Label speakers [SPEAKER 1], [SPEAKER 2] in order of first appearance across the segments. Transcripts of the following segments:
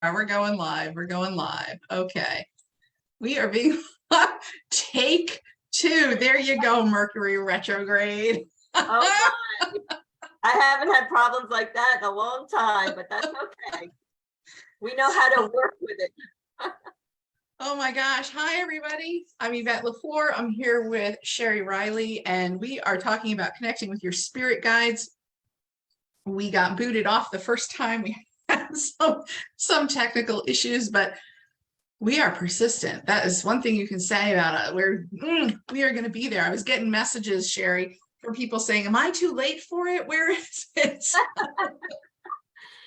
[SPEAKER 1] We're going live. We're going live. Okay. We are being take two. There you go, Mercury retrograde.
[SPEAKER 2] Oh my. I haven't had problems like that in a long time, but that's okay. We know how to work with it.
[SPEAKER 1] Oh my gosh. Hi, everybody. I'm Yvette LeFlore. I'm here with Shari Riley, and we are talking about connecting with your spirit guides. We got booted off the first time. We had some technical issues, but we are persistent. That is one thing you can say about it. We are going to be there. I was getting messages, Shari, from people saying, "Am I too late for it? Where is it?"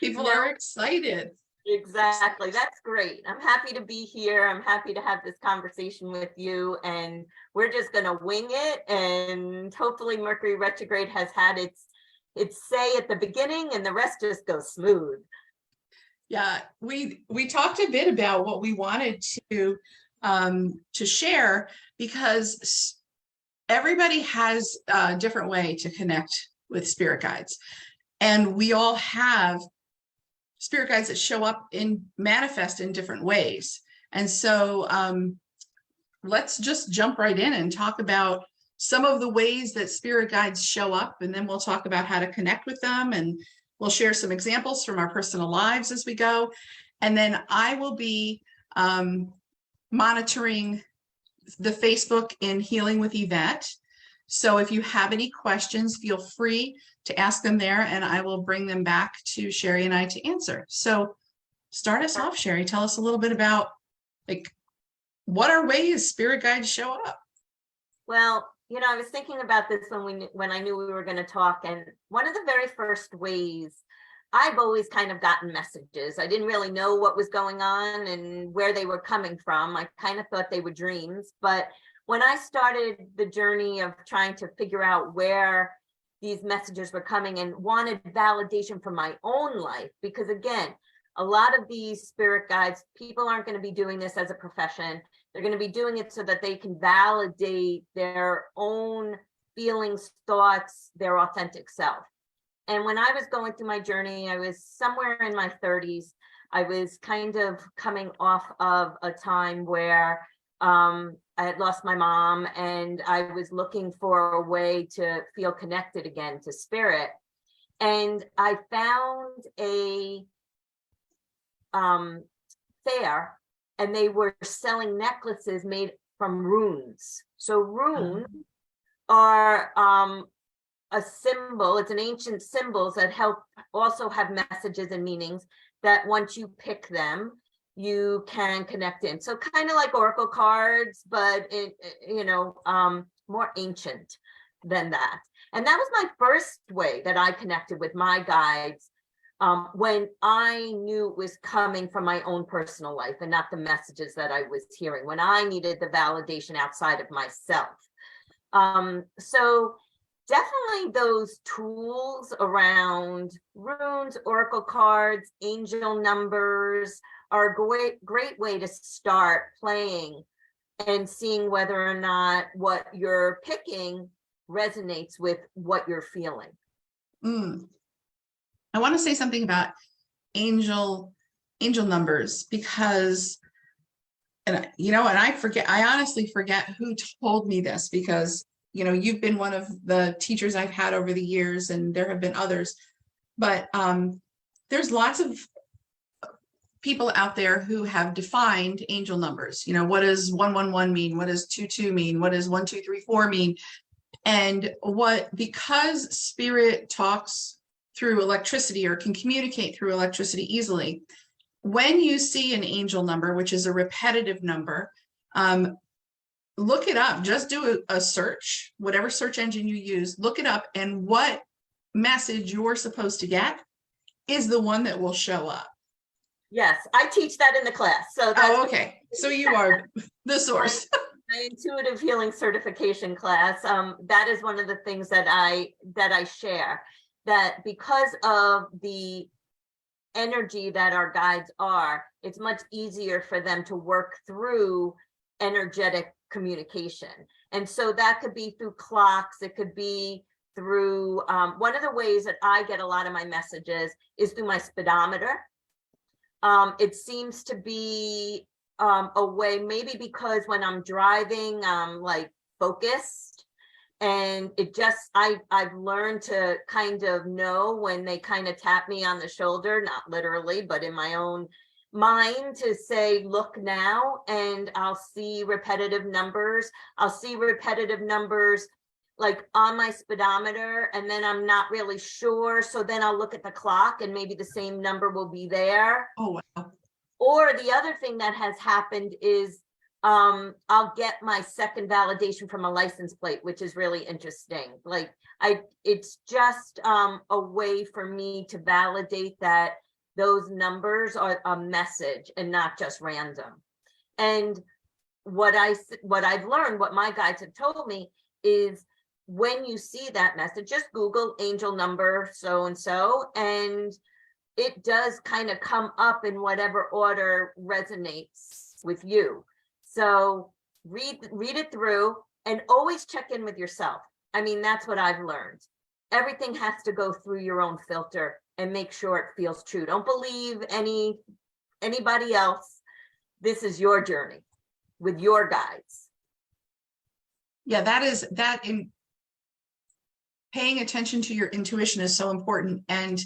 [SPEAKER 1] People are excited.
[SPEAKER 2] Exactly. That's great. I'm happy to be here. I'm happy to have this conversation with you, and we're just going to wing it. And hopefully Mercury retrograde has had its say at the beginning, and the rest just goes smooth.
[SPEAKER 1] Yeah, we talked a bit about what we wanted to share, because everybody has a different way to connect with spirit guides, and we all have spirit guides that show up and manifest in different ways. And so let's just jump right in and talk about some of the ways that spirit guides show up, and then we'll talk about how to connect with them, and we'll share some examples from our personal lives as we go. And then I will be monitoring the Facebook in Healing with Yvette. So if you have any questions, feel free to ask them there, and I will bring them back to Shari and I to answer. So start us off, Shari. Tell us a little bit about, like, what are ways spirit guides show up?
[SPEAKER 2] Well, you know, I was thinking about this when I knew we were going to talk, and one of the very first ways, I've always kind of gotten messages. I didn't really know what was going on and where they were coming from. I kind of thought they were dreams, but when I started the journey of trying to figure out where these messages were coming and wanted validation from my own life, because again, a lot of these spirit guides, people aren't going to be doing this as a profession. They're going to be doing it so that they can validate their own feelings, thoughts, their authentic self. And when I was going through my journey, I was somewhere in my 30s. I was kind of coming off of a time where I had lost my mom, and I was looking for a way to feel connected again to spirit. And I found a fair, and they were selling necklaces made from runes. So runes are a symbol. It's an ancient symbols that help also have messages and meanings that once you pick them, you can connect in. So kind of like oracle cards, but more ancient than that. And that was my first way that I connected with my guides, when I knew it was coming from my own personal life and not the messages that I was hearing, when I needed the validation outside of myself. So definitely those tools around runes, oracle cards, angel numbers are a great way to start playing and seeing whether or not what you're picking resonates with what you're feeling.
[SPEAKER 1] I want to say something about angel numbers, because, and I honestly forget who told me this, because you've been one of the teachers I've had over the years, and there have been others, but there's lots of people out there who have defined angel numbers. What does 111 mean? What does 22 mean? What does 1234 mean? And because spirit talks through electricity, or can communicate through electricity easily, when you see an angel number, which is a repetitive number, look it up. Just do a search, whatever search engine you use, look it up, and what message you're supposed to get is the one that will show up.
[SPEAKER 2] Yes, I teach that in the class. So
[SPEAKER 1] that's okay. So you are the source.
[SPEAKER 2] My intuitive healing certification class. That is one of the things that I share, that because of the energy that our guides are, it's much easier for them to work through energetic communication. And so that could be through clocks. It could be through, one of the ways that I get a lot of my messages is through my speedometer. It seems to be a way, maybe because when I'm driving, I'm like focused, and it just, I've learned to kind of know when they kind of tap me on the shoulder, not literally, but in my own mind, to say, look now, and I'll see repetitive numbers. I'll see repetitive numbers like on my speedometer, and then I'm not really sure. So then I'll look at the clock and maybe the same number will be there.
[SPEAKER 1] Oh, wow.
[SPEAKER 2] Or the other thing that has happened is I'll get my second validation from a license plate, which is really interesting. Like it's just a way for me to validate that those numbers are a message and not just random. And what I've learned, what my guides have told me, is when you see that message, just Google angel number so and so, and it does kind of come up in whatever order resonates with you. So read it through and always check in with yourself. I mean, that's what I've learned. Everything has to go through your own filter and make sure it feels true. Don't believe anybody else. This is your journey with your guides.
[SPEAKER 1] Yeah, that in paying attention to your intuition is so important, and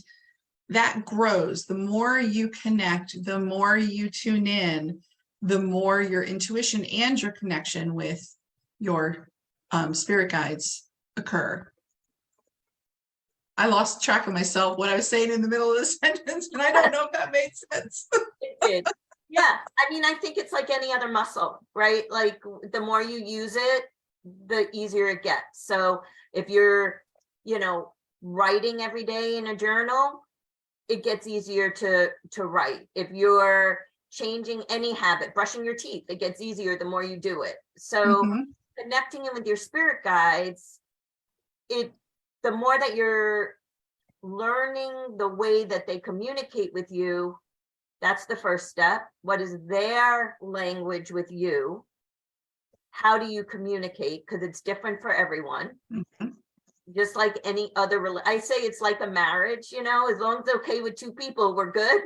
[SPEAKER 1] that grows. The more you connect, the more you tune in, the more your intuition and your connection with your spirit guides occur. I lost track of myself, what I was saying in the middle of the sentence, and I don't know if that made sense.
[SPEAKER 2] It did. Yeah, I mean, I think it's like any other muscle, right? Like the more you use it, the easier it gets. So if you're, writing every day in a journal, it gets easier to write. If you're changing any habit, brushing your teeth, it gets easier the more you do it. So connecting in with your spirit guides, the more that you're learning the way that they communicate with you, that's the first step. What is their language with you? How do you communicate? Because it's different for everyone. Just like any other, I say it's like a marriage, as long as it's okay with two people, we're good.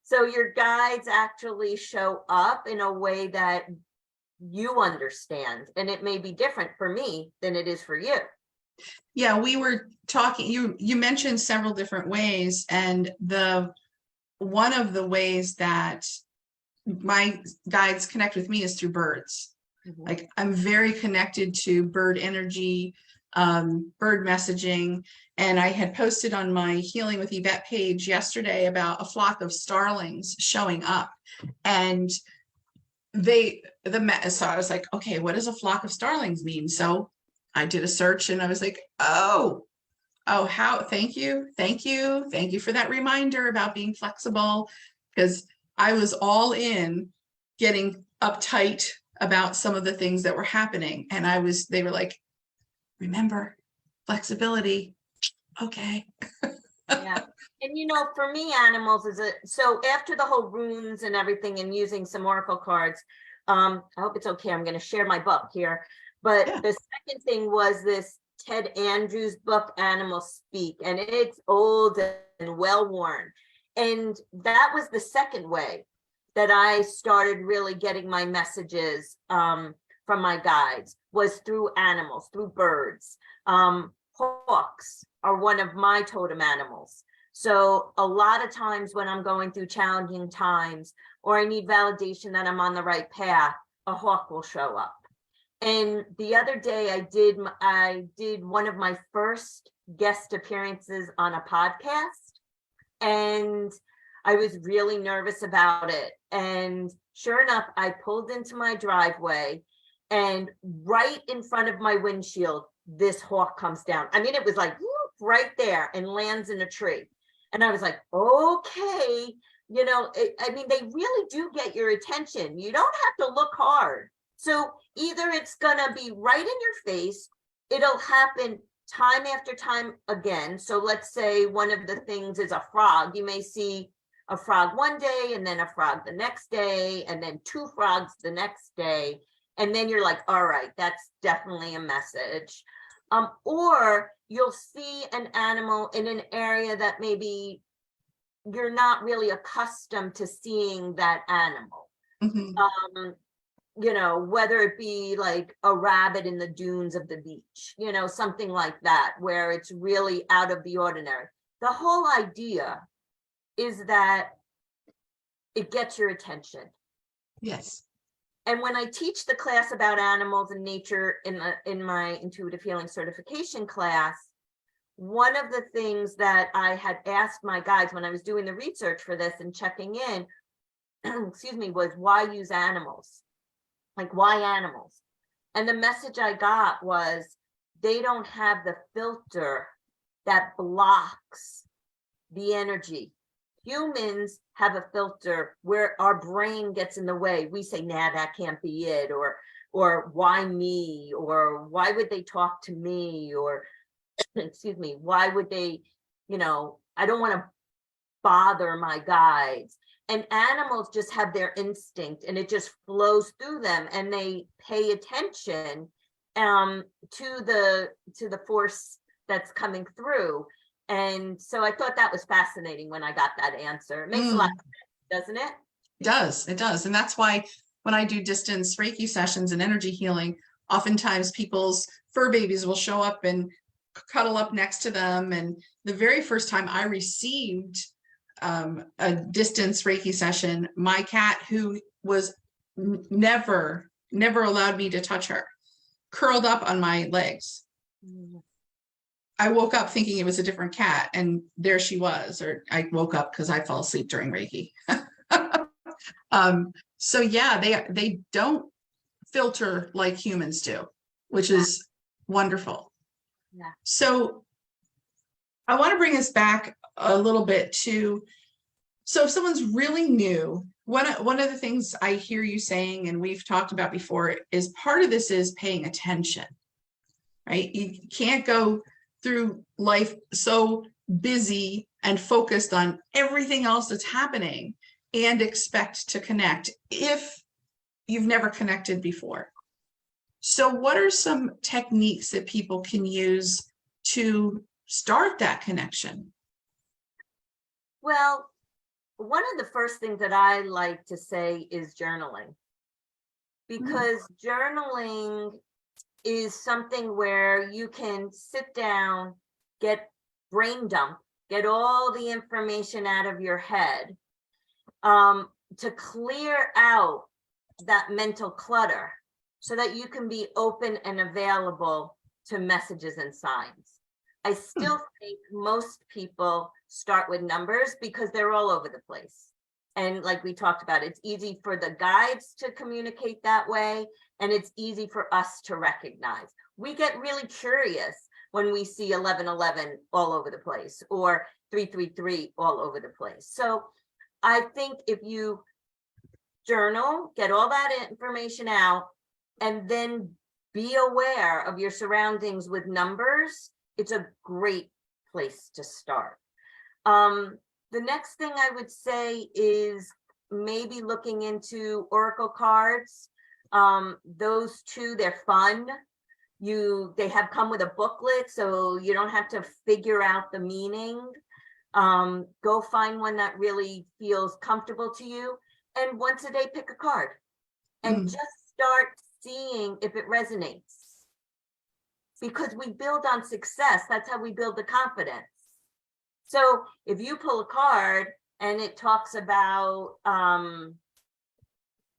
[SPEAKER 2] So your guides actually show up in a way that you understand, and it may be different for me than it is for you.
[SPEAKER 1] Yeah, we were talking, you mentioned several different ways, and one of the ways that my guides connect with me is through birds. Like I'm very connected to bird energy, bird messaging, and I had posted on my Healing with Yvette page yesterday about a flock of starlings showing up, and so I was like, okay, what does a flock of starlings mean? So I did a search, and I was like, thank you for that reminder about being flexible, because I was all in getting uptight about some of the things that were happening, and they were like, remember, flexibility. Okay.
[SPEAKER 2] Yeah. And for me, animals so after the whole runes and everything and using some oracle cards, I hope it's okay, I'm going to share my book here. But the second thing was this Ted Andrews book, Animals Speak, and it's old and well worn. And that was the second way that I started really getting my messages from my guides, was through animals, through birds. Hawks are one of my totem animals. So a lot of times when I'm going through challenging times, or I need validation that I'm on the right path, a hawk will show up. And the other day I did one of my first guest appearances on a podcast, and I was really nervous about it. And sure enough, I pulled into my driveway, and right in front of my windshield, this hawk comes down. I mean, it was like whoop, right there, and lands in a tree. And I was like, okay, I mean, they really do get your attention. You don't have to look hard. So either it's going to be right in your face, it'll happen time after time again. So let's say one of the things is a frog. You may see a frog one day, and then a frog the next day, and then two frogs the next day. And then you're like, all right, that's definitely a message. Or you'll see an animal in an area that maybe you're not really accustomed to seeing that animal.
[SPEAKER 1] Mhm.
[SPEAKER 2] You know, whether it be like a rabbit in the dunes of the beach, you know, something like that, where it's really out of the ordinary. The whole idea is that it gets your attention.
[SPEAKER 1] Yes.
[SPEAKER 2] And when I teach the class about animals and nature in my intuitive healing certification class, one of the things that I had asked my guides when I was doing the research for this and checking in, excuse me, was why use animals? Like, why animals? And the message I got was they don't have the filter that blocks the energy. Humans have a filter where our brain gets in the way. We say, nah, that can't be it, or why me, or why would they talk to me, or excuse me, why would they, you know, I don't want to bother my guides. And animals just have their instinct, and it just flows through them, and they pay attention to the force that's coming through. And so I thought that was fascinating when I got that answer. It makes a lot of sense, doesn't it?
[SPEAKER 1] It does. It does. And that's why when I do distance Reiki sessions and energy healing, oftentimes people's fur babies will show up and cuddle up next to them. And the very first time I received a distance Reiki session, my cat, who was never allowed me to touch her, curled up on my legs. I woke up thinking it was a different cat, and there she was. Or I woke up because I fell asleep during Reiki. So yeah, they don't filter like humans do, which is wonderful.
[SPEAKER 2] Yeah.
[SPEAKER 1] So I want to bring us back a little bit to, so if someone's really new, one of the things I hear you saying, and we've talked about before, is part of this is paying attention, right? You can't go through life so busy and focused on everything else that's happening and expect to connect if you've never connected before. So what are some techniques that people can use to start that connection?
[SPEAKER 2] Well, one of the first things that I like to say is journaling, because journaling is something where you can sit down, get brain dump, get all the information out of your head, to clear out that mental clutter so that you can be open and available to messages and signs. I still think most people start with numbers because they're all over the place. And like we talked about, it's easy for the guides to communicate that way, and it's easy for us to recognize. We get really curious when we see 1111 all over the place, or 333 all over the place. So I think if you journal, get all that information out, and then be aware of your surroundings with numbers, it's a great place to start. The next thing I would say is maybe looking into oracle cards. Those two, they're fun. They have come with a booklet, so you don't have to figure out the meaning. Go find one that really feels comfortable to you, and once a day pick a card and just start seeing if it resonates, because we build on success. That's how we build the confidence. So if you pull a card and it talks about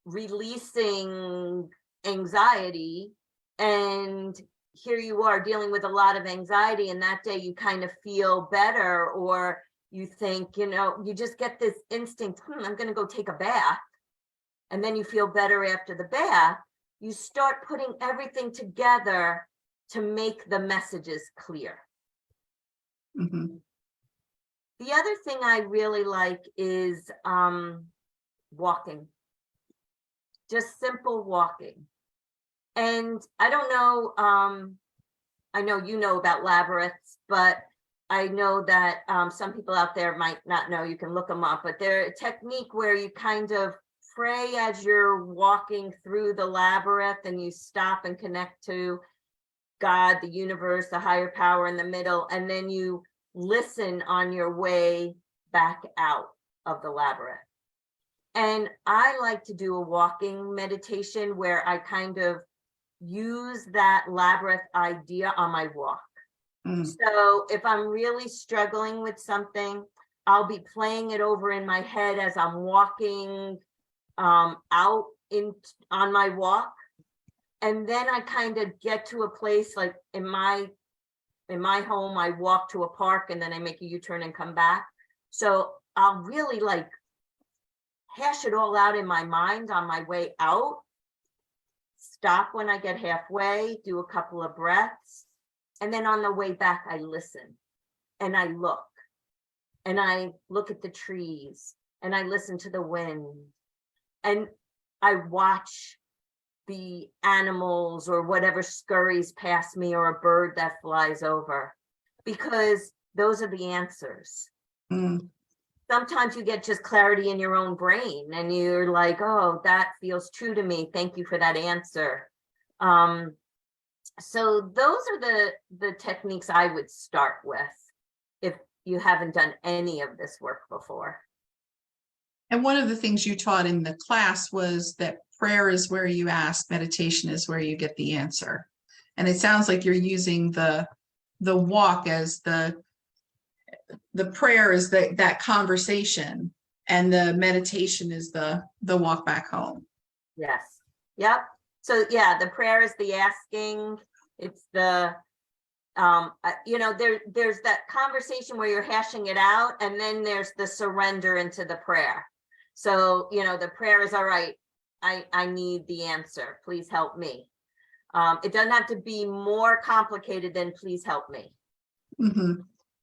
[SPEAKER 2] releasing anxiety, and here you are dealing with a lot of anxiety, and that day you kind of feel better, or you think, you just get this instinct, I'm going to go take a bath, and then you feel better after the bath. You start putting everything together to make the messages clear.
[SPEAKER 1] Mm-hmm.
[SPEAKER 2] The other thing I really like is walking, just simple walking. And I don't know, I know you know about labyrinths, but I know that some people out there might not know. You can look them up, but they're a technique where you kind of pray as you're walking through the labyrinth, and you stop and connect to God, the universe, the higher power in the middle, and then you listen on your way back out of the labyrinth. And I like to do a walking meditation where I kind of use that labyrinth idea on my walk. So if I'm really struggling with something, I'll be playing it over in my head as I'm walking out on my walk. And then I kind of get to a place like in my home, I walk to a park and then I make a U-turn and come back. So I'll really like hash it all out in my mind on my way out, stop when I get halfway, do a couple of breaths. And then on the way back, I listen and I look at the trees and I listen to the wind and I watch the animals or whatever scurries past me or a bird that flies over, because those are the answers. Sometimes you get just clarity in your own brain and you're like, oh, that feels true to me. Thank you for that answer. So those are the techniques I would start with if you haven't done any of this work before.
[SPEAKER 1] And one of the things you taught in the class was that prayer is where you ask, meditation is where you get the answer. And it sounds like you're using the walk as the prayer is that conversation, and the meditation is the walk back home.
[SPEAKER 2] Yes. Yep. So yeah, the prayer is the asking. It's the there's that conversation where you're hashing it out, and then there's the surrender into the prayer. So the prayer is, all right, I need the answer, please help me. It doesn't have to be more complicated than please help me.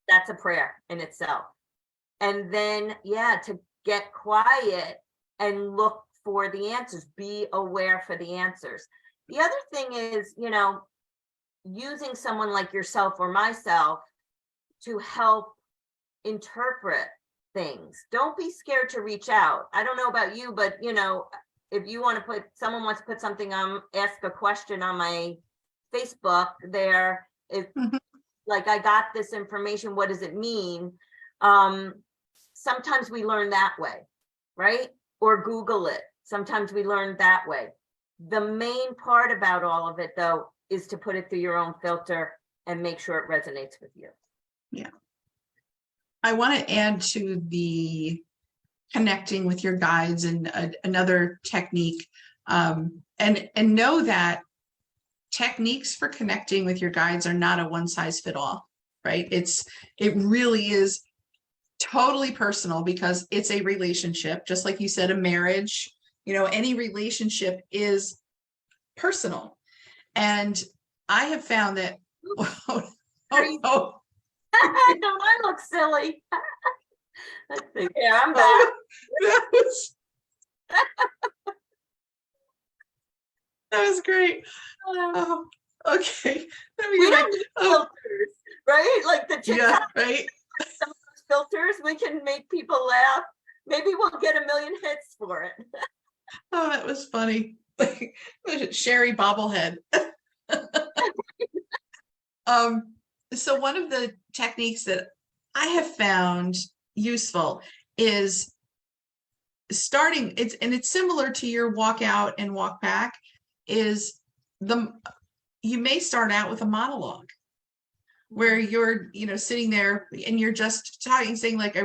[SPEAKER 2] That's a prayer in itself. And then to get quiet and look for the answers, be aware for the answers. The other thing is, using someone like yourself or myself to help interpret things. Don't be scared to reach out. I don't know about you, but if you want to someone wants to put something on, ask a question on my Facebook there, like, I got this information, what does it mean? Sometimes we learn that way, right? Or Google it. Sometimes we learn that way. The main part about all of it, though, is to put it through your own filter and make sure it resonates with you.
[SPEAKER 1] Yeah. I want to add to the connecting with your guides and another technique, and know that techniques for connecting with your guides are not a one size fit all, right? It really is totally personal, because it's a relationship, just like you said, a marriage, any relationship is personal. And I have found that,
[SPEAKER 2] Don't I look silly? Let's see. Yeah, I'm back.
[SPEAKER 1] That was great. Oh, okay.
[SPEAKER 2] We don't need filters, right? Like the TikTok,
[SPEAKER 1] right?
[SPEAKER 2] Some of those filters, we can make people laugh. Maybe we'll get 1 million hits for it.
[SPEAKER 1] Oh, that was funny. Shari bobblehead. So one of the techniques that I have found useful is starting, it's similar to your walk out and walk back, is you may start out with a monologue where you're sitting there and you're just talking, saying like,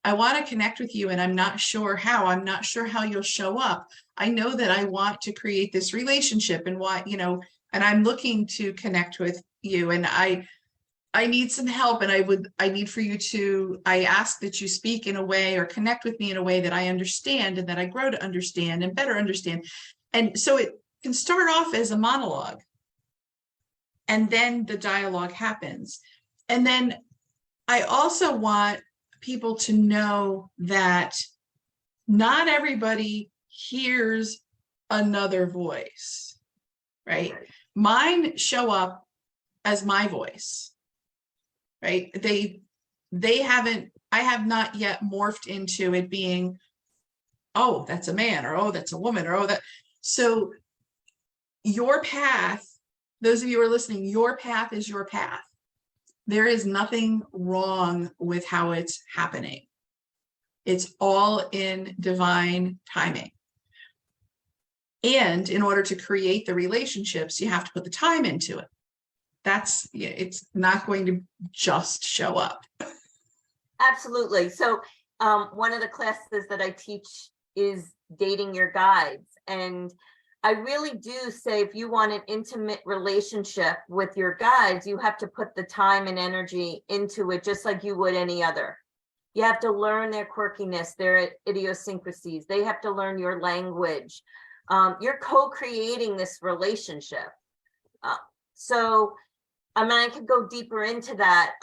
[SPEAKER 1] I want to connect with you, and I'm not sure how you'll show up. I know that I want to create this relationship, and and I'm looking to connect with you, and I need some help, and I ask that you speak in a way or connect with me in a way that I understand and that I grow to understand and better understand. And so it can start off as a monologue, and then the dialogue happens. And then I also want people to know that not everybody hears another voice, right? Mine show up as my voice, right? I have not yet morphed into it being, oh, that's a man, or oh, that's a woman, or oh, that. So your path, those of you who are listening, your path is your path. There is nothing wrong with how it's happening. It's all in divine timing. And in order to create the relationships, you have to put the time into it. It's not going to just show up.
[SPEAKER 2] Absolutely. So one of the classes that I teach is dating your guides. And I really do say, if you want an intimate relationship with your guides, you have to put the time and energy into it, just like you would any other. You have to learn their quirkiness, their idiosyncrasies. They have to learn your language. You're co-creating this relationship. So I mean, I could go deeper into that,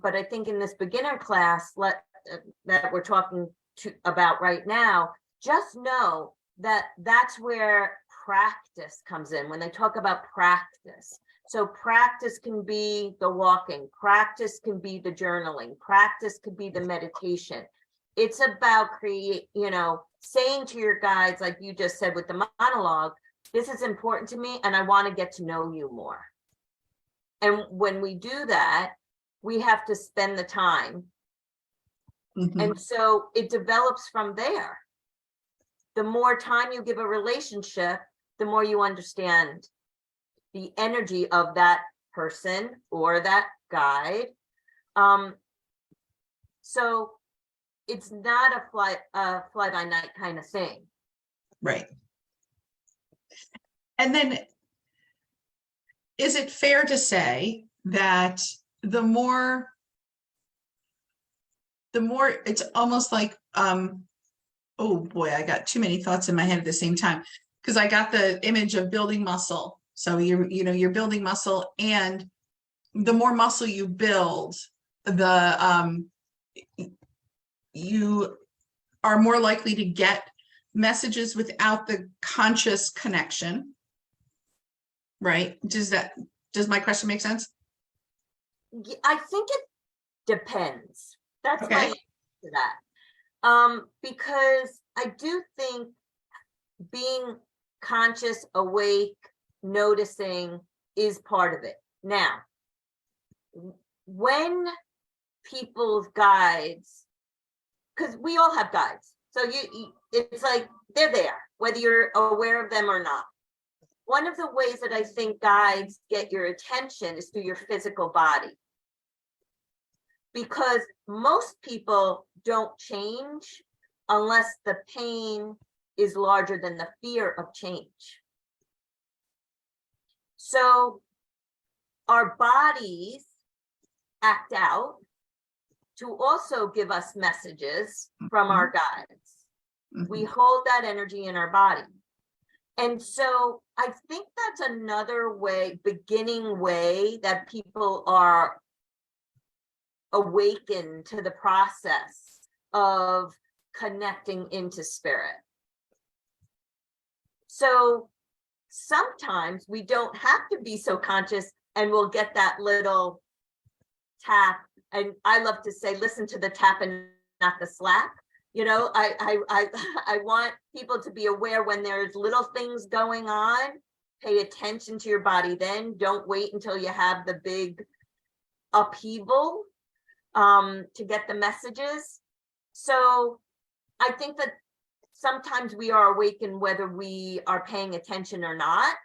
[SPEAKER 2] but I think in this beginner class that we're talking about right now, just know that that's where practice comes in when they talk about practice. So practice can be the walking, practice can be the journaling, practice could be the meditation. It's about saying to your guides, like you just said with the monologue, this is important to me and I want to get to know you more. And when we do that, we have to spend the time.
[SPEAKER 1] Mhm.
[SPEAKER 2] And so it develops from there. The more time you give a relationship, the more you understand the energy of that person or that guide. So it's not a fly by night kind of thing.
[SPEAKER 1] Right. And then, is it fair to say that the more it's almost like, oh boy, I got too many thoughts in my head at the same time, because I got the image of building muscle. So you're building muscle, and the more muscle you build, you are more likely to get messages without the conscious connection. Right? Does my question make sense?
[SPEAKER 2] I think it depends. That's
[SPEAKER 1] Okay.
[SPEAKER 2] my answer to that. Because I do think being conscious, awake, noticing is part of it. Now, when people's guides, because we all have guides, so it's like they're there, whether you're aware of them or not. One of the ways that I think guides get your attention is through your physical body. Because most people don't change unless the pain is larger than the fear of change. So our bodies act out to also give us messages from our guides. We hold that energy in our body. And so I think that's another beginning way that people are awakened to the process of connecting into spirit. So sometimes we don't have to be so conscious, and we'll get that little tap. And I love to say, listen to the tap and not the slap. I want people to be aware when there's little things going on. Pay attention to your body then. Don't wait until you have the big upheaval to get the messages. So I think that sometimes we are awakened whether we are paying attention or not.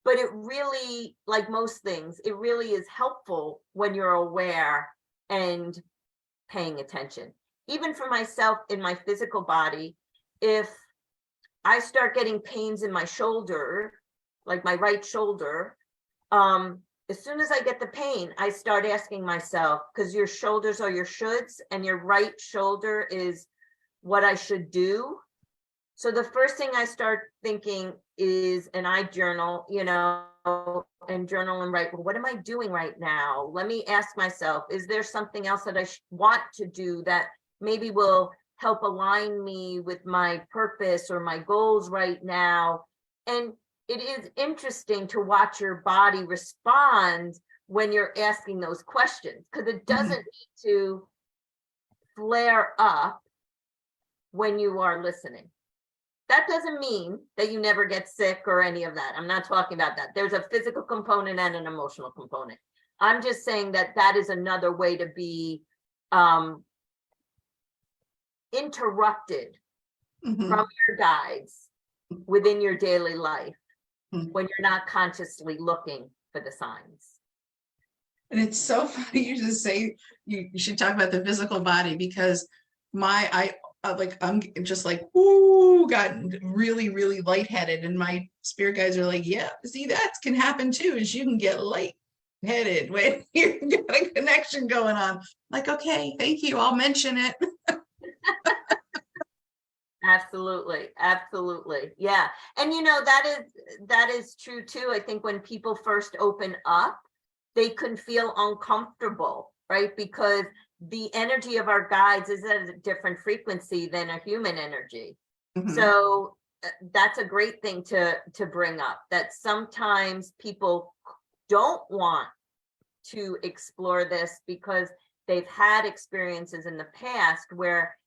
[SPEAKER 2] But it really, like most things, it really is helpful when you're aware and paying attention. Even for myself in my physical body, if I start getting pains in my shoulder, like my right shoulder, as soon as I get the pain, I start asking myself, because your shoulders are your shoulds and your right shoulder is what I should do. So the first thing I start thinking is, and I journal, and journal and write, well, what am I doing right now? Let me ask myself, is there something else that I want to do that maybe will help align me with my purpose or my goals right now? And it is interesting to watch your body respond when you're asking those questions, because it doesn't need to flare up when you are listening. That doesn't mean that you never get sick or any of that. I'm not talking about that. There's a physical component and an emotional component. I'm just saying that that is another way to be interrupted
[SPEAKER 1] Mhm.
[SPEAKER 2] from your guides within your daily life
[SPEAKER 1] Mhm.
[SPEAKER 2] when you're not consciously looking for the signs.
[SPEAKER 1] And it's so funny you just say you should talk about the physical body, because I'm just like, ooh, got really, really lightheaded. And my spirit guides are like, yeah, see, that can happen too, is you can get lightheaded when you've got a connection going on. Like, okay, thank you. I'll mention it.
[SPEAKER 2] Absolutely, absolutely. Yeah. And you know, that is true too. I think when people first open up, they can feel uncomfortable, right? Because the energy of our guides is at a different frequency than a human energy.
[SPEAKER 1] Mhm.
[SPEAKER 2] So that's a great thing to bring up, that sometimes people don't want to explore this because they've had experiences in the past where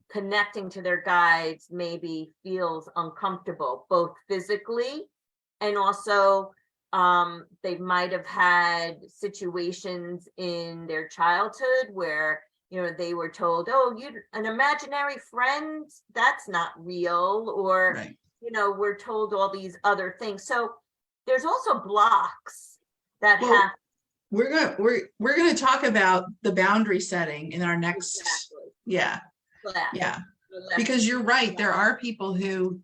[SPEAKER 2] connecting to their guides maybe feels uncomfortable, both physically and also they might have had situations in their childhood where, you know, they were told, oh, you an imaginary friend, that's not real, or
[SPEAKER 1] Right.
[SPEAKER 2] you know, we're told all these other things. So there's also blocks that
[SPEAKER 1] Well,
[SPEAKER 2] have
[SPEAKER 1] we're gonna talk about the boundary setting in our next,
[SPEAKER 2] exactly
[SPEAKER 1] yeah,
[SPEAKER 2] class.
[SPEAKER 1] yeah,
[SPEAKER 2] The lesson.
[SPEAKER 1] because you're right. There are people who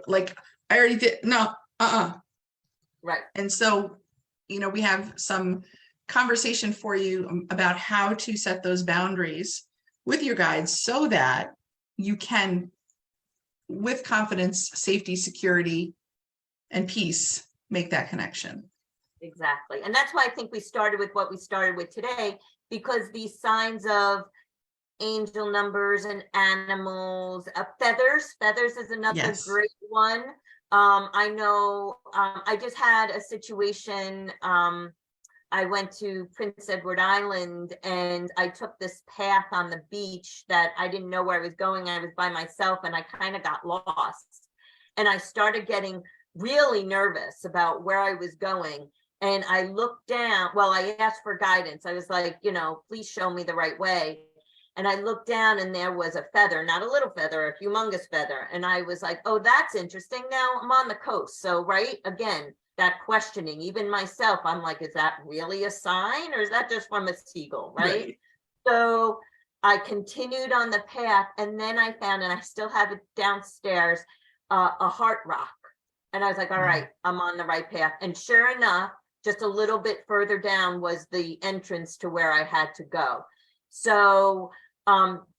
[SPEAKER 1] like, I already did, no,
[SPEAKER 2] Right.
[SPEAKER 1] and so, you know, we have some conversation for you about how to set those boundaries with your guides so that you can, with confidence, safety, security, and peace, make that connection.
[SPEAKER 2] Exactly. And that's why I think we started with what we started with today, because these signs of angel numbers and animals, feathers is another
[SPEAKER 1] Yes.
[SPEAKER 2] great one. I know I just had a situation. I went to Prince Edward Island and I took this path on the beach that I didn't know where I was going. I was by myself and I kind of got lost. And I started getting really nervous about where I was going. And I looked down, well, I asked for guidance. I was like, you know, please show me the right way. And I looked down and there was a feather, not a little feather, a humongous feather. And I was like, oh, that's interesting. Now I'm on the coast. So, right, again, that questioning, even myself, I'm like, is that really a sign or is that just from a seagull, right? So I continued on the path and then I found, and I still have it downstairs, a heart rock. And I was like, all right, I'm on the right path. And sure enough, just a little bit further down was the entrance to where I had to go. So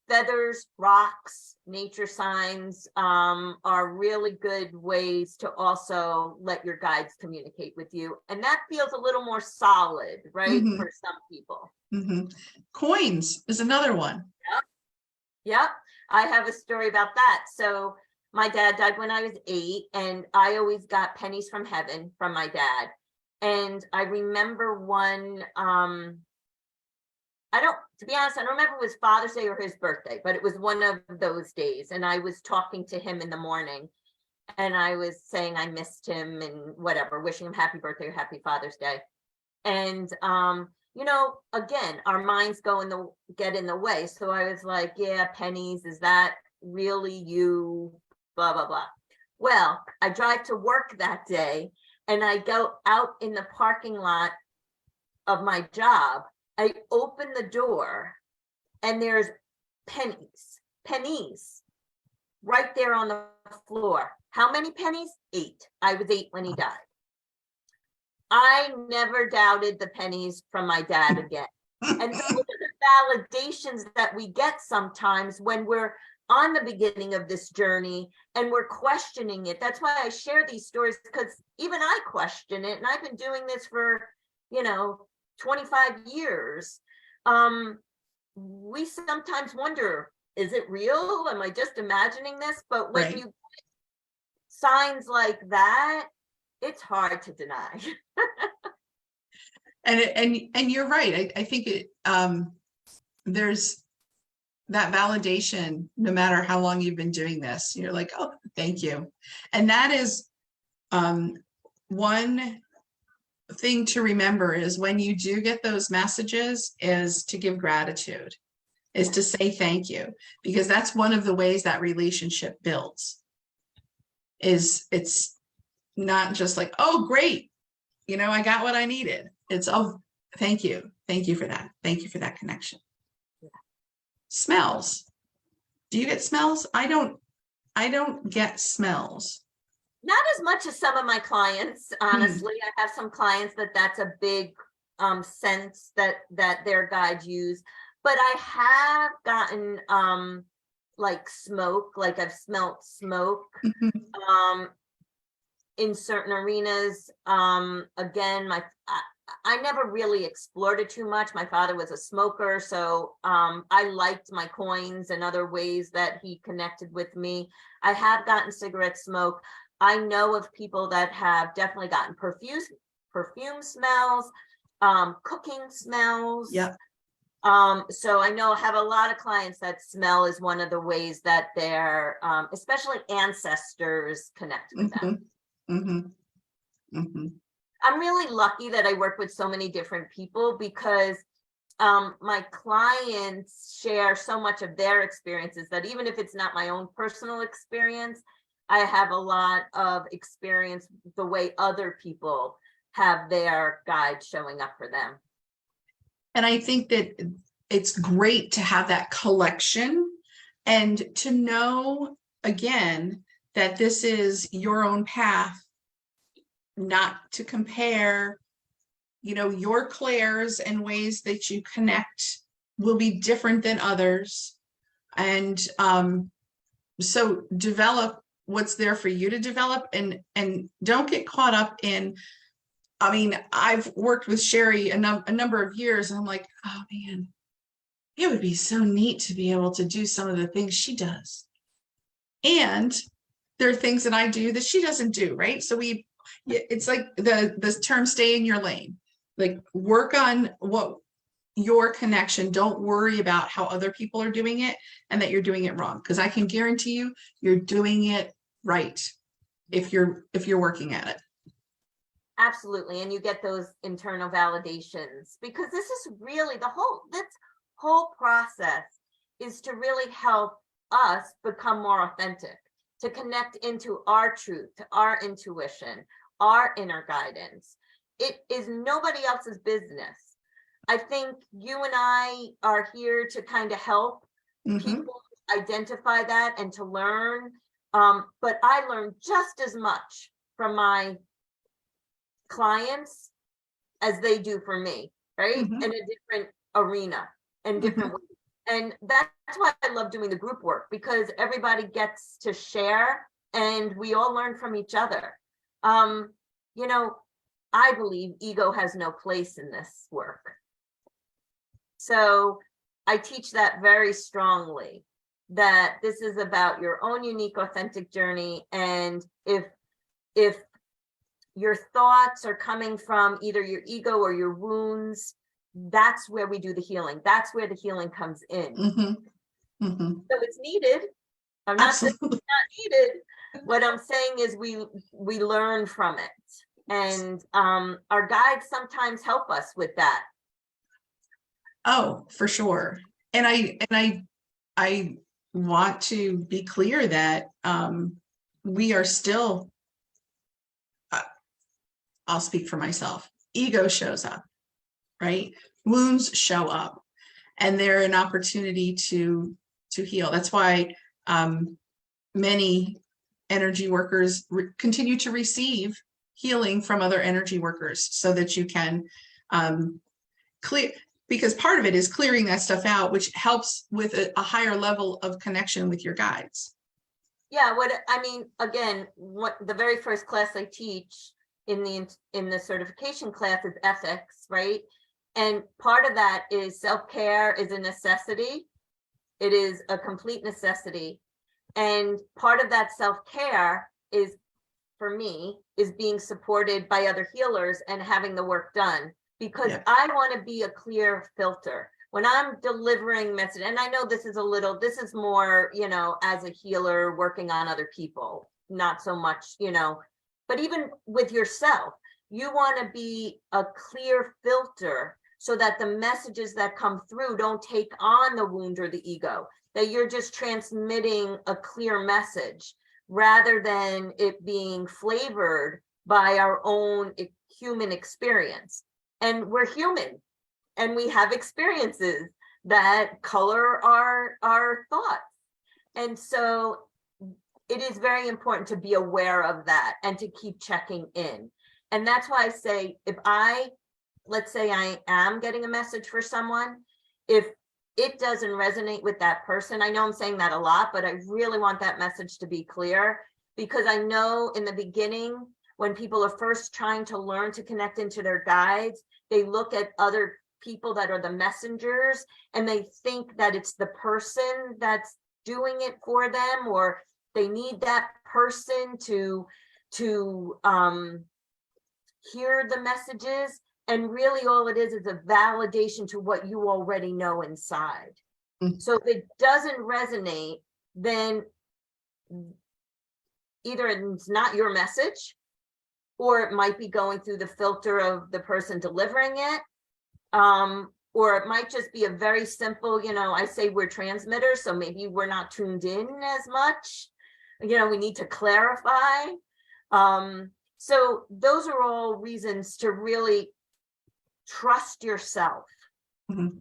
[SPEAKER 2] feathers, rocks, nature signs are really good ways to also let your guides communicate with you. And that feels a little more solid, right?
[SPEAKER 1] Mhm.
[SPEAKER 2] For some people.
[SPEAKER 1] Mhm. Coins is another one.
[SPEAKER 2] Yep. I have a story about that. So my dad died when I was 8, and I always got pennies from heaven from my dad. And I remember one, to be honest, I don't remember if it was Father's Day or his birthday, but it was one of those days. And I was talking to him in the morning and I was saying I missed him and whatever, wishing him happy birthday or happy Father's Day. And, you know, again, our minds get in the way. So I was like, yeah, pennies, is that really you? Blah, blah, blah. Well, I drive to work that day and I go out in the parking lot of my job. I open the door and there's pennies right there on the floor. How many pennies? 8. I was 8 when he died. I never doubted the pennies from my dad again. And those are the validations that we get sometimes when we're on the beginning of this journey and we're questioning it. That's why I share these stories, because even I question it. And I've been doing this for, 25 years. We sometimes wonder, is it real? Am I just imagining this? But when you signs like that, it's hard to deny.
[SPEAKER 1] And you're right. I think there's that validation, no matter how long you've been doing this. You're like, oh, thank you. And that is one thing to remember is when you do get those messages is to give gratitude, is to say thank you, because that's one of the ways that relationship builds. Is it's not just like, oh, great, you know, I got what I needed. It's, oh, thank you. Thank you for that. Thank you for that connection.
[SPEAKER 2] Yeah.
[SPEAKER 1] Smells. Do you get smells? I don't get smells.
[SPEAKER 2] Not as much as some of my clients, honestly. I have some clients that's a big sense that their guides use, but I have gotten like smoke, like I've smelt smoke in certain arenas. Again, I never really explored it too much. My father was a smoker, so I liked my coins and other ways that he connected with me. I have gotten cigarette smoke. I know of people that have definitely gotten perfume smells, cooking smells.
[SPEAKER 1] Yeah.
[SPEAKER 2] So I know I have a lot of clients that smell is one of the ways that their especially ancestors connect with them. I'm really lucky that I work with so many different people, because my clients share so much of their experiences that even if it's not my own personal experience, I have a lot of experience the way other people have their guide showing up for them.
[SPEAKER 1] And I think that it's great to have that collection and to know, again, that this is your own path, not to compare, you know, your clairs and ways that you connect will be different than others. And so develop what's there for you to develop, and don't get caught up in, I mean, I've worked with Shari a number of years, and I'm like, oh man, it would be so neat to be able to do some of the things she does. And there are things that I do that she doesn't do, right? So it's like the term stay in your lane, like work on what your connection. Don't worry about how other people are doing it and that you're doing it wrong, because I can guarantee you you're doing it right if you're working at it.
[SPEAKER 2] Absolutely. And you get those internal validations, because this is really this whole process is to really help us become more authentic, to connect into our truth, to our intuition, our inner guidance. It is nobody else's business. I think you and I are here to kind of help people identify that and to learn. But I learn just as much from my clients as they do for me, right? In a different arena and different ways. And that's why I love doing the group work, because everybody gets to share and we all learn from each other. You know, I believe ego has no place in this work. So I teach that very strongly, that this is about your own unique, authentic journey. And if your thoughts are coming from either your ego or your wounds, that's where we do the healing. That's where the healing comes in. So it's needed. I'm not saying it's not needed. What I'm saying is we learn from it. And our guides sometimes help us with that.
[SPEAKER 1] Oh, for sure. And I want to be clear that we are still, I'll speak for myself, ego shows up, right? Wounds show up, and they're an opportunity to heal. That's why many energy workers continue to receive healing from other energy workers, so that you can clear, because part of it is clearing that stuff out, which helps with a higher level of connection with your guides.
[SPEAKER 2] Yeah, what I mean, again, what the very first class I teach in the certification class is ethics, right? And part of that is self-care is a necessity. It is a complete necessity. And part of that self-care is, for me, is being supported by other healers and having the work done, because I want to be a clear filter when I'm delivering message. And I know this is more, you know, as a healer working on other people, not so much, you know, but even with yourself, you want to be a clear filter so that the messages that come through don't take on the wound or the ego, that you're just transmitting a clear message rather than it being flavored by our own human experience. And we're human and we have experiences that color our thoughts. And so it is very important to be aware of that and to keep checking in. And that's why I say, let's say I am getting a message for someone, if it doesn't resonate with that person, I know I'm saying that a lot, but I really want that message to be clear, because I know in the beginning, when people are first trying to learn to connect into their guides, they look at other people that are the messengers and they think that it's the person that's doing it for them, or they need that person to hear the messages. And really all it is a validation to what you already know inside.
[SPEAKER 1] Mm.
[SPEAKER 2] So if it doesn't resonate, then either it's not your message, or it might be going through the filter of the person delivering it. Or it might just be a very simple, I say we're transmitters, so maybe we're not tuned in as much. We need to clarify. So those are all reasons to really trust yourself.
[SPEAKER 1] Mm-hmm.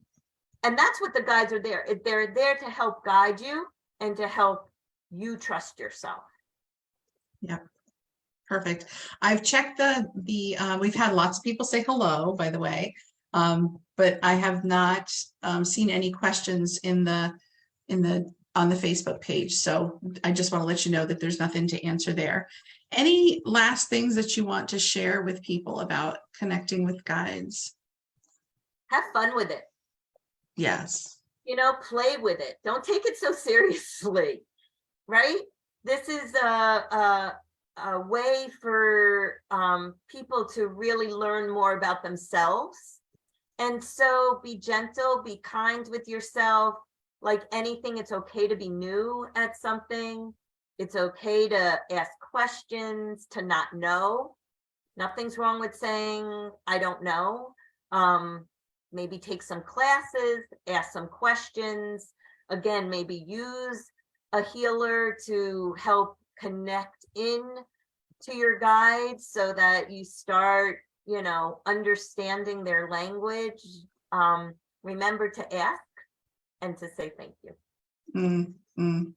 [SPEAKER 2] And that's what the guides are there. They're there to help guide you and to help you trust yourself.
[SPEAKER 1] Yeah. Perfect. I've checked we've had lots of people say hello, by the way. But I have not seen any questions on the Facebook page. So I just want to let you know that there's nothing to answer there. Any last things that you want to share with people about connecting with guides?
[SPEAKER 2] Have fun with it.
[SPEAKER 1] Yes.
[SPEAKER 2] Play with it. Don't take it so seriously, right? This is a way for people to really learn more about themselves. And so be gentle, be kind with yourself. Like anything, it's okay to be new at something. It's okay to ask questions, to not know. Nothing's wrong with saying, I don't know. Maybe take some classes, ask some questions. Again, maybe use a healer to help connect in to your guides so that you start, understanding their language. Remember to ask and to say thank you.
[SPEAKER 1] Mm-hmm.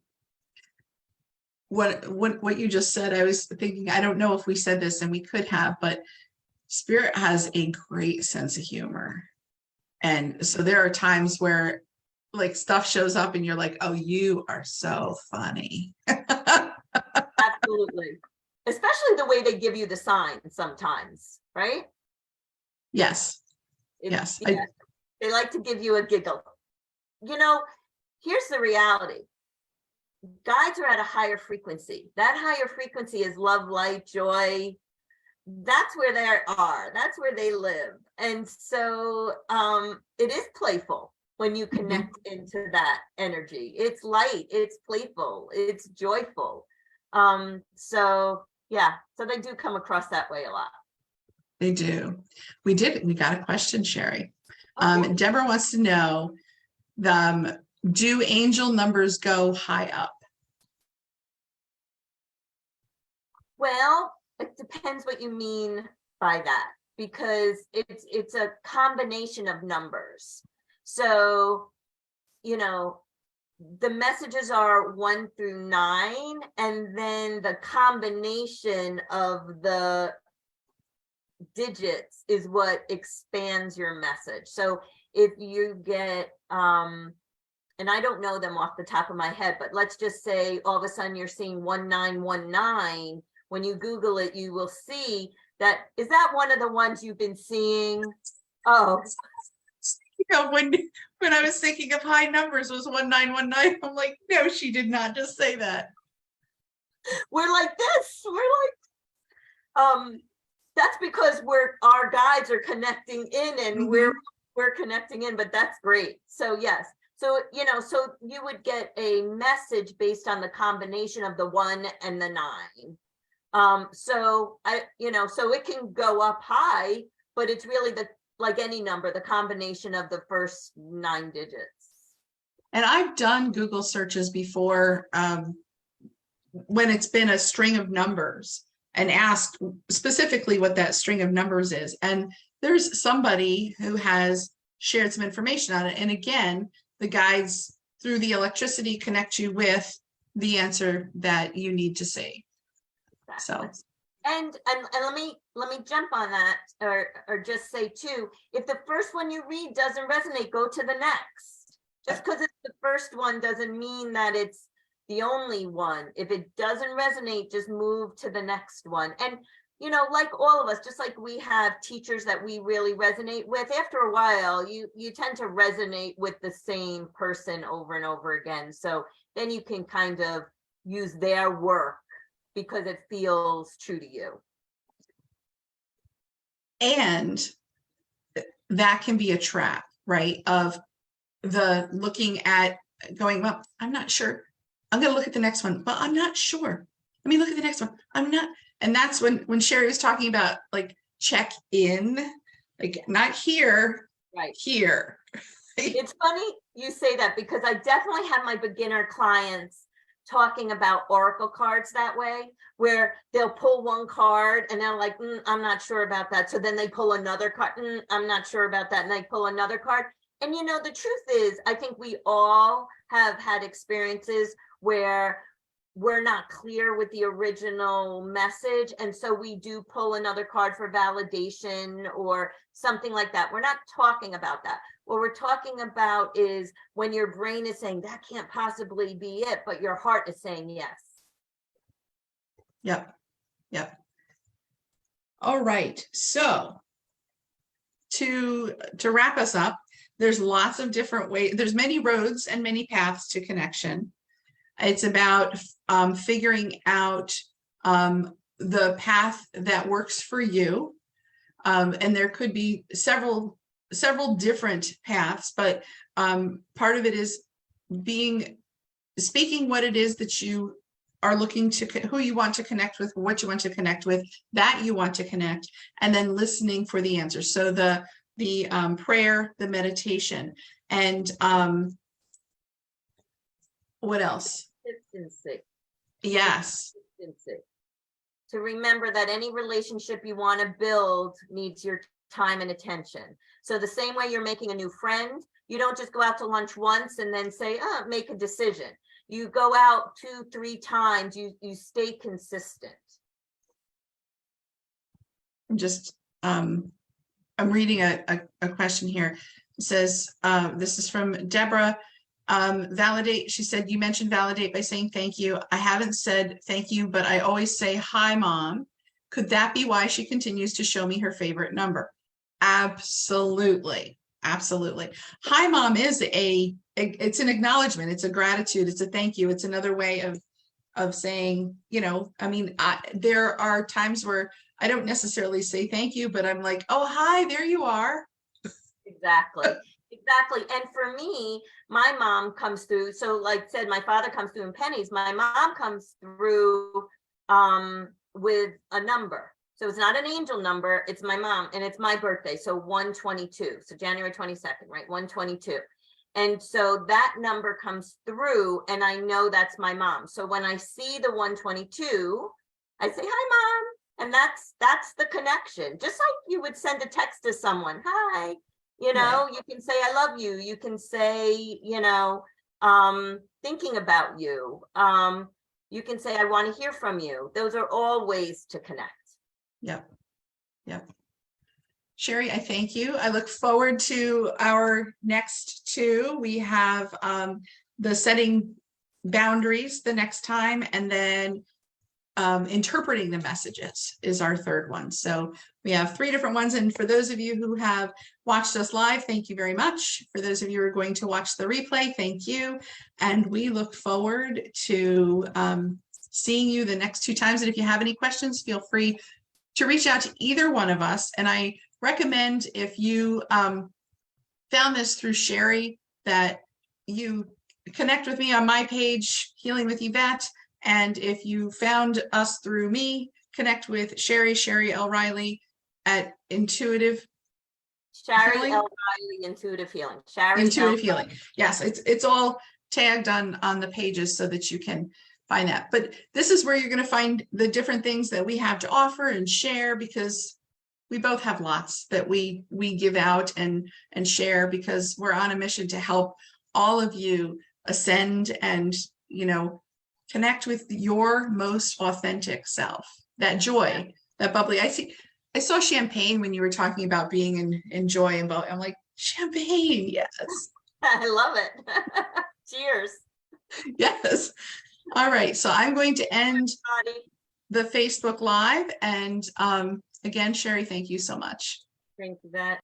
[SPEAKER 1] What you just said, I was thinking, I don't know if we said this, and we could have, but Spirit has a great sense of humor. And so there are times where like stuff shows up and you're like, oh, you are so funny.
[SPEAKER 2] Absolutely. Especially the way they give you the signs sometimes, right?
[SPEAKER 1] Yes. Yes.
[SPEAKER 2] Yeah. They like to give you a giggle. Here's the reality. Guides are at a higher frequency. That higher frequency is love, light, joy. That's where they are. That's where they live. And so it is playful when you connect into that energy. It's light, it's playful, it's joyful. So they do come across that way a lot.
[SPEAKER 1] They do. We got a question, Shari.
[SPEAKER 2] Okay.
[SPEAKER 1] Deborah wants to know, do angel numbers go high up?
[SPEAKER 2] Well, it depends what you mean by that, because it's a combination of numbers. So, the messages are 1 through 9, and then the combination of the digits is what expands your message. So if you get, and I don't know them off the top of my head, but let's just say all of a sudden you're seeing 1919. When you Google it, you will see that. Is that one of the ones you've been seeing? Oh,
[SPEAKER 1] when I was thinking of high numbers was 1919. I'm like, no, she did not just say that.
[SPEAKER 2] We're like this. We're like, that's because our guides are connecting in, and we're connecting in. But that's great. So yes. So so you would get a message based on the combination of the 1 and the 9. So so it can go up high, but it's really like any number, the combination of the first 9 digits.
[SPEAKER 1] And I've done Google searches before, when it's been a string of numbers, and asked specifically what that string of numbers is. And there's somebody who has shared some information on it. And again, the guides through the electricity connect you with the answer that you need to say.
[SPEAKER 2] Exactly.
[SPEAKER 1] So.
[SPEAKER 2] And let me jump on that, or just say too, if the first one you read doesn't resonate, go to the next. Just because it's the first one doesn't mean that it's the only one. If it doesn't resonate, just move to the next one. And like all of us, just like we have teachers that we really resonate with, after a while, you tend to resonate with the same person over and over again. So then you can kind of use their work because it feels true to you.
[SPEAKER 1] And that can be a trap, right? Of the looking at going, well, I'm not sure. I'm going to look at the next one. Well, I'm not sure. Let me look at the next one. I'm not. And that's when Shari was talking about like check in, like not here,
[SPEAKER 2] right
[SPEAKER 1] here.
[SPEAKER 2] It's funny you say that, because I definitely have my beginner clients talking about oracle cards that way, where they'll pull one card and they're like, I'm not sure about that. So then they pull another card. I'm not sure about that. And they pull another card. And the truth is, I think we all have had experiences where we're not clear with the original message. And so we do pull another card for validation or something like that. We're not talking about that. What we're talking about is when your brain is saying that can't possibly be it, but your heart is saying yes.
[SPEAKER 1] Yep. All right. So to wrap us up, there's lots of different ways. There's many roads and many paths to connection. It's about figuring out the path that works for you. And there could be several different paths, but part of it is speaking what it is that you are looking to, who you want to connect with, what you want to connect with, that you want to connect, and then listening for the answers. So the prayer, the meditation, and what else?
[SPEAKER 2] Consistency.
[SPEAKER 1] Yes.
[SPEAKER 2] Consistency. To remember that any relationship you want to build needs your time and attention. So the same way you're making a new friend, you don't just go out to lunch once and then say, make a decision. You go out 2-3 times, you stay consistent.
[SPEAKER 1] I'm reading a question here. It says, this is from Deborah. Validate. She said, you mentioned validate by saying thank you. I haven't said thank you, but I always say, hi, Mom. Could that be why she continues to show me her favorite number? Absolutely. Hi, Mom is it's an acknowledgement. It's a gratitude. It's a thank you. It's another way of saying, there are times where I don't necessarily say thank you, but I'm like, oh, hi, there you are.
[SPEAKER 2] Exactly. And for me, my mom comes through. So like I said, my father comes through in pennies. My mom comes through with a number. So it's not an angel number. It's my mom, and it's my birthday. So 122. So January 22nd, right? 122. And so that number comes through, and I know that's my mom. So when I see the 122, I say, hi, Mom. And that's the connection. Just like you would send a text to someone, hi. Right. You can say, I love you. You can say, thinking about you. You can say, I want to hear from you. Those are all ways to connect.
[SPEAKER 1] Yep. Shari, I thank you. I look forward to our next 2. We have the setting boundaries the next time, and then interpreting the messages is our 3rd one. So we have 3 different ones. And for those of you who have watched us live, thank you very much. For those of you who are going to watch the replay, thank you. And we look forward to seeing you the next 2 times. And if you have any questions, feel free to reach out to either one of us. And I recommend, if you found this through Shari, that you connect with me on my page, Healing with Yvette. And if you found us through me, connect with Shari L. Riley at Intuitive
[SPEAKER 2] Shari
[SPEAKER 1] Healing?
[SPEAKER 2] L. Riley, Intuitive Healing. Shari
[SPEAKER 1] Intuitive
[SPEAKER 2] L.
[SPEAKER 1] Healing. Yes, it's all tagged on the pages so that you can find that. But this is where you're going to find the different things that we have to offer and share, because we both have lots that we give out and share, because we're on a mission to help all of you ascend and, you know, connect with your most authentic self, that joy, that bubbly. I saw champagne when you were talking about being in joy, and I'm like, champagne, yes.
[SPEAKER 2] I love it. Cheers.
[SPEAKER 1] Yes. All right, so I'm going to end
[SPEAKER 2] Everybody.
[SPEAKER 1] the Facebook Live, and again, Shari, thank you so much.
[SPEAKER 2] Thank you, Yvette.